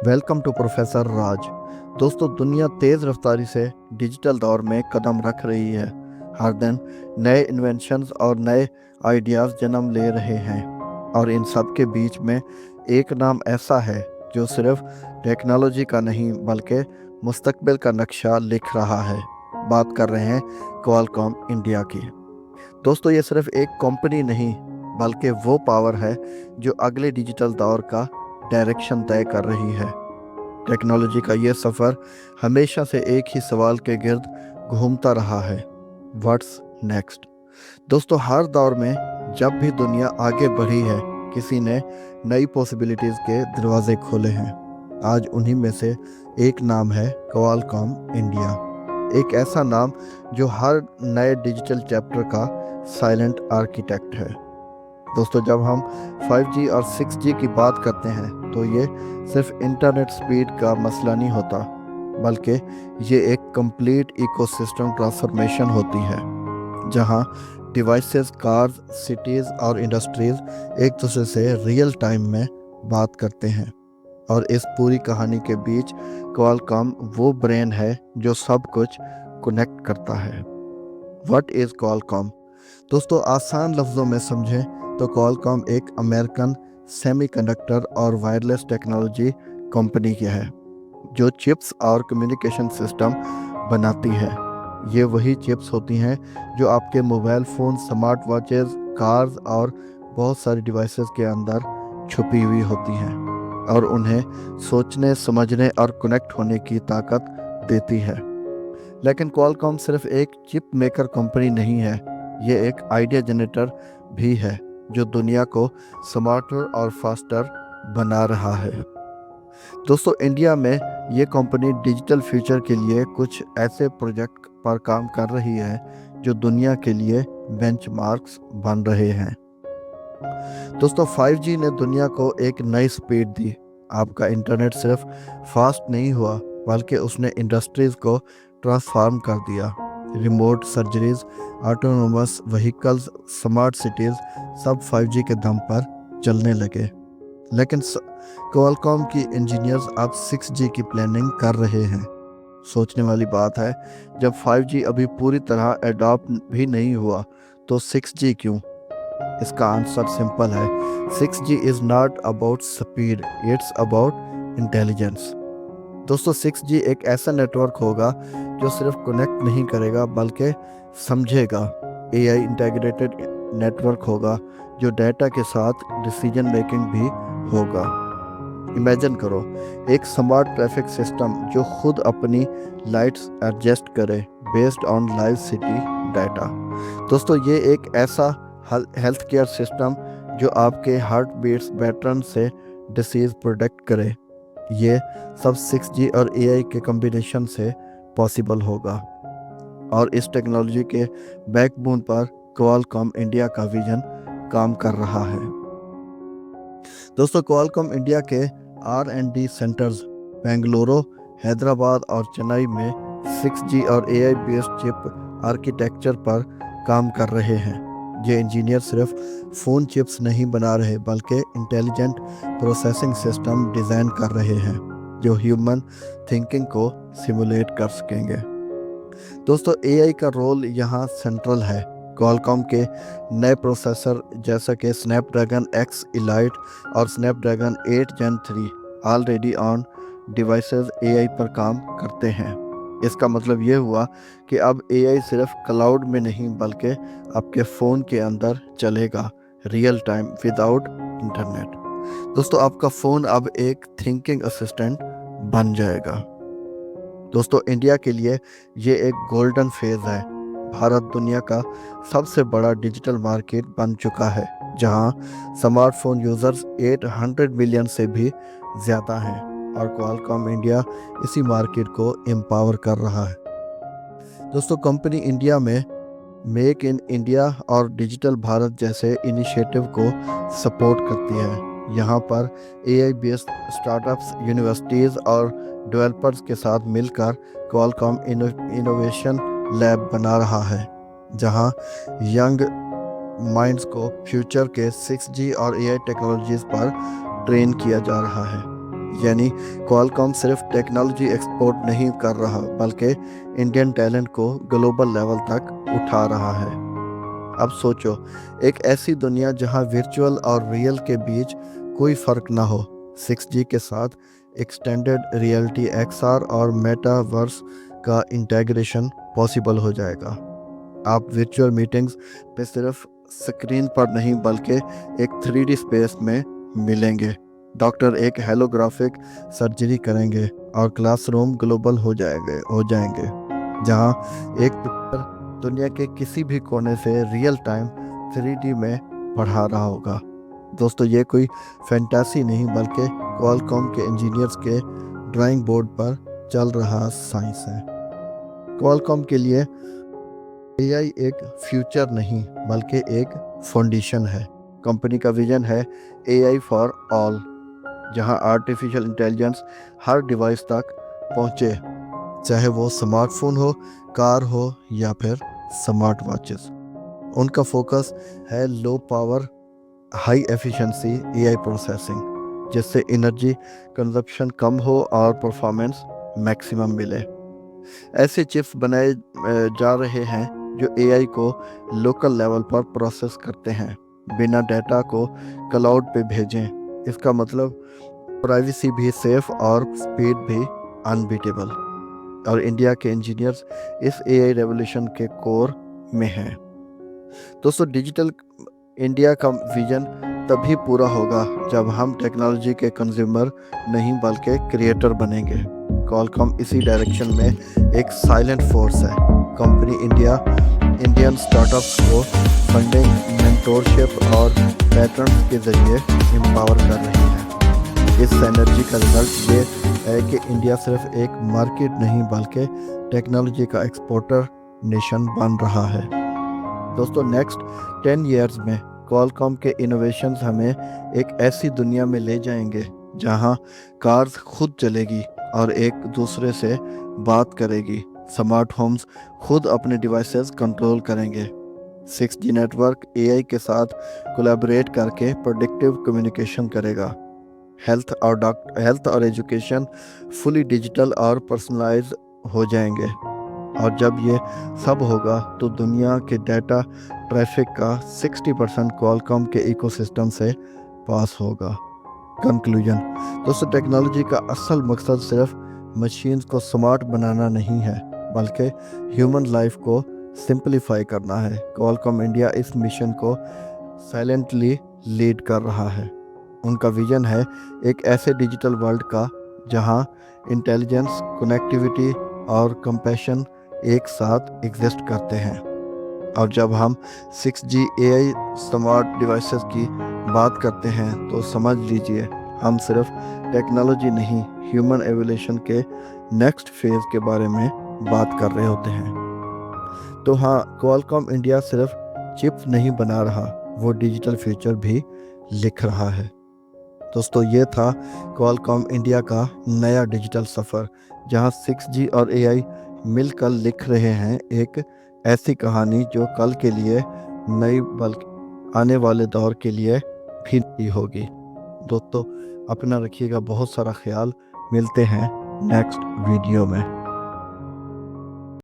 Welcome to professor राज। दोस्तों, दुनिया तेज़ रफ्तारी से डिजिटल दौर में कदम रख रही है। हर दिन नए इन्वेंशंस और नए आइडियाज़ जन्म ले रहे हैं, और इन सब के बीच में एक नाम ऐसा है जो सिर्फ टेक्नोलॉजी का नहीं बल्कि मुस्तकबिल का नक्शा लिख रहा है। बात कर रहे हैं क्वालकॉम इंडिया की। दोस्तों, ये सिर्फ एक कंपनी नहीं बल्कि वो पावर है जो अगले डिजिटल दौर का डायरेक्शन तय कर रही है। टेक्नोलॉजी का ये सफ़र हमेशा से एक ही सवाल के गिर्द घूमता रहा है, व्हाट्स नेक्स्ट। दोस्तों, हर दौर में जब भी दुनिया आगे बढ़ी है, किसी ने नई पॉसिबिलिटीज़ के दरवाजे खोले हैं। आज उन्हीं में से एक नाम है क्वालकॉम इंडिया। एक ऐसा नाम जो हर नए डिजिटल चैप्टर का साइलेंट आर्किटेक्ट है। दोस्तों, जब हम 5G और 6G की बात करते हैं तो ये सिर्फ इंटरनेट स्पीड का मसला नहीं होता, बल्कि ये एक कंप्लीट इकोसिस्टम ट्रांसफॉर्मेशन होती है, जहां डिवाइसेस, कार्स, सिटीज़ और इंडस्ट्रीज एक दूसरे से रियल टाइम में बात करते हैं। और इस पूरी कहानी के बीच क्वालकॉम वो ब्रेन है जो सब कुछ कनेक्ट करता है। What is Qualcomm? दोस्तों, आसान लफ्ज़ों में समझें तो क्वालकॉम एक अमेरिकन सेमीकंडक्टर और वायरलेस टेक्नोलॉजी कंपनी की है जो चिप्स और कम्युनिकेशन सिस्टम बनाती है। ये वही चिप्स होती हैं जो आपके mobile phone, smart watches, cars और बहुत सारी डिवाइसेस के अंदर छुपी हुई होती हैं और उन्हें सोचने, समझने और कनेक्ट होने की ताकत देती है। लेकिन क्वालकॉम सिर्फ एक चिप मेकर कंपनी नहीं है, ये एक आइडिया जनरेटर भी है जो दुनिया को स्मार्टर और फास्टर बना रहा है। दोस्तों, इंडिया में ये कंपनी डिजिटल फ्यूचर के लिए कुछ ऐसे प्रोजेक्ट पर काम कर रही है जो दुनिया के लिए बेंचमार्क्स बन रहे हैं। दोस्तों, 5G ने दुनिया को एक नई स्पीड दी। आपका इंटरनेट सिर्फ फास्ट नहीं हुआ, बल्कि उसने इंडस्ट्रीज़ को ट्रांसफॉर्म कर दिया। Remote surgeries, autonomous vehicles, smart cities सब 5G के दम पर चलने लगे। लेकिन क्वालकॉम की इंजीनियर्स अब 6G की प्लानिंग कर रहे हैं। सोचने वाली बात है, जब 5G अभी पूरी तरह एडॉप्ट भी नहीं हुआ तो 6G क्यों? इसका आंसर सिंपल है, 6G is not about speed, it's about intelligence. दोस्तों, 6G एक ऐसा नेटवर्क होगा जो सिर्फ कनेक्ट नहीं करेगा बल्कि समझेगा। AI इंटीग्रेटेड नेटवर्क होगा जो डेटा के साथ डिसीजन मेकिंग भी होगा। इमेजिन करो, एक स्मार्ट ट्रैफिक सिस्टम जो खुद अपनी लाइट्स एडजस्ट करे based on live city data. दोस्तों, ये एक ऐसा हेल्थ केयर सिस्टम जो आपके हार्ट बीट्स पैटर्न से डिसीज़ प्रोडिक्ट करे। ये सब 6G और AI के कॉम्बिनेशन से पॉसिबल होगा, और इस टेक्नोलॉजी के बैकबोन पर क्वालकॉम इंडिया का विजन काम कर रहा है। दोस्तों, क्वालकॉम इंडिया के R&D सेंटर्स बेंगलुरु, हैदराबाद और चेन्नई में 6G और AI बेस्ड चिप आर्किटेक्चर पर काम कर रहे हैं। ये इंजीनियर सिर्फ फ़ोन चिप्स नहीं बना रहे, बल्कि इंटेलिजेंट प्रोसेसिंग सिस्टम डिज़ाइन कर रहे हैं जो ह्यूमन थिंकिंग को सिमुलेट कर सकेंगे। दोस्तों, AI का रोल यहाँ सेंट्रल है। क्वालकॉम के नए प्रोसेसर जैसा कि स्नैपड्रैगन X Elite और Snapdragon 8 Gen 3 already on devices AI पर काम करते हैं। इसका मतलब ये हुआ कि अब AI सिर्फ क्लाउड में नहीं बल्कि आपके फ़ोन के अंदर चलेगा, रियल टाइम, विदाउट इंटरनेट। दोस्तों, आपका फ़ोन अब एक थिंकिंग असिस्टेंट बन जाएगा। दोस्तों, इंडिया के लिए ये एक गोल्डन फेज़ है। भारत दुनिया का सबसे बड़ा डिजिटल मार्केट बन चुका है, जहां स्मार्टफोन यूज़र्स 800 मिलियन से भी ज़्यादा हैं, और क्वालकॉम इंडिया इसी मार्केट को एम्पावर कर रहा है। दोस्तों, कंपनी इंडिया में मेक इन इंडिया और डिजिटल भारत जैसे इनिशिएटिव को सपोर्ट करती है। यहाँ पर AI बेस्ड स्टार्टअप्स, यूनिवर्सिटीज़ और डेवलपर्स के साथ मिलकर क्वालकॉम इनोवेशन लैब बना रहा है, जहाँ यंग माइंड्स को फ्यूचर के 6G और AI टेक्नोलॉजीज़ पर ट्रेन किया जा रहा है। یعنی کوالکام صرف ٹیکنالوجی ایکسپورٹ نہیں کر رہا بلکہ انڈین ٹیلنٹ کو گلوبل لیول تک اٹھا رہا ہے۔ اب سوچو، ایک ایسی دنیا جہاں ورچوئل اور ریئل کے بیچ کوئی فرق نہ ہو۔ 6G کے ساتھ ایکسٹینڈڈ ریئلٹی، XR اور میٹا ورس کا انٹیگریشن پاسبل ہو جائے گا۔ آپ ورچوئل میٹنگز پہ صرف سکرین پر نہیں بلکہ ایک 3D سپیس میں ملیں گے۔ ڈاکٹر ایک ہیلوگرافک سرجری کریں گے اور کلاس روم گلوبل ہو جائیں گے جہاں ایک ٹیچر دنیا کے کسی بھی کونے سے ریئل ٹائم 3D میں پڑھا رہا ہوگا۔ دوستو، یہ کوئی فینٹیسی نہیں بلکہ کوالکام کے انجینئرز کے ڈرائنگ بورڈ پر چل رہا سائنس ہے۔ کوالکام کے لیے AI ایک فیوچر نہیں بلکہ ایک فاؤنڈیشن ہے۔ کمپنی کا ویژن ہے AI فار آل، جہاں آرٹیفیشل انٹیلیجنس ہر ڈیوائس تک پہنچے، چاہے وہ سمارٹ فون ہو، کار ہو یا پھر سمارٹ واچز۔ ان کا فوکس ہے low power high efficiency AI processing, جس سے انرجی کنزپشن کم ہو اور پرفارمنس میکسیمم ملے۔ ایسے چپس بنائے جا رہے ہیں جو AI کو لوکل لیول پر پروسیس کرتے ہیں، بنا ڈیٹا کو کلاؤڈ پہ بھیجیں۔ اس کا مطلب پرائیویسی بھی سیف اور سپیڈ بھی انبیٹیبل۔ اور انڈیا کے انجینئرز اس AI ریولیوشن کے کور میں ہیں۔ دوستو، ڈیجیٹل انڈیا کا ویژن تبھی پورا ہوگا جب ہم ٹیکنالوجی کے کنزیومر نہیں بلکہ کریٹر بنیں گے۔ کوالکام اسی ڈائریکشن میں ایک سائلنٹ فورس ہے۔ کمپنی انڈین سٹارٹ اپس کو فنڈنگ، مینٹورشپ اور پیٹرنز کے ذریعے امپاور کر رہی ہے۔ اس سینرجی کا رزلٹ یہ ہے کہ انڈیا صرف ایک مارکیٹ نہیں بلکہ ٹیکنالوجی کا ایکسپورٹر نیشن بن رہا ہے۔ دوستو، نیکسٹ 10 ایئرز میں کوالکام کے انوویشنز ہمیں ایک ایسی دنیا میں لے جائیں گے جہاں کارز خود چلے گی اور ایک دوسرے سے بات کرے گی، سمارٹ ہومز خود اپنے ڈیوائسز کنٹرول کریں گے، 6G نیٹ ورک AI کے ساتھ کولیبریٹ کر کے پریڈکٹیو کمیونیکیشن کرے گا، ہیلتھ اور ایجوکیشن فلی ڈیجیٹل اور پرسنلائز ہو جائیں گے۔ اور جب یہ سب ہوگا تو دنیا کے ڈیٹا ٹریفک کا 60% کوالکام کے ایکو سسٹم سے پاس ہوگا۔ کنکلوژن، دوستو، ٹیکنالوجی کا اصل مقصد صرف مشینز کو سمارٹ بنانا نہیں ہے بلکہ ہیومن لائف کو سمپلیفائی کرنا ہے۔ کوالکام انڈیا اس مشن کو سائلنٹلی لیڈ کر رہا ہے۔ ان کا ویژن ہے ایک ایسے ڈیجیٹل ورلڈ کا جہاں انٹیلیجنس، کنیکٹیوٹی اور کمپیشن ایک ساتھ ایگزسٹ کرتے ہیں۔ اور جب ہم 6G AI سمارٹ ڈیوائسز کی بات کرتے ہیں تو سمجھ لیجئے ہم صرف ٹیکنالوجی نہیں، ہیومن ایولیوشن کے نیکسٹ فیز کے بارے میں بات کر رہے ہوتے ہیں۔ تو ہاں، کوالکام انڈیا صرف چپس نہیں بنا رہا، وہ ڈیجیٹل فیوچر بھی لکھ رہا ہے۔ دوستو، یہ تھا کوالکام انڈیا کا نیا ڈیجیٹل سفر، جہاں 6G اور AI مل کر لکھ رہے ہیں ایک ایسی کہانی جو کل کے لیے نئی بلکہ آنے والے دور کے لیے بھی نئی ہوگی۔ دوستو، اپنا رکھیے گا بہت سارا خیال، ملتے ہیں نیکسٹ ویڈیو میں۔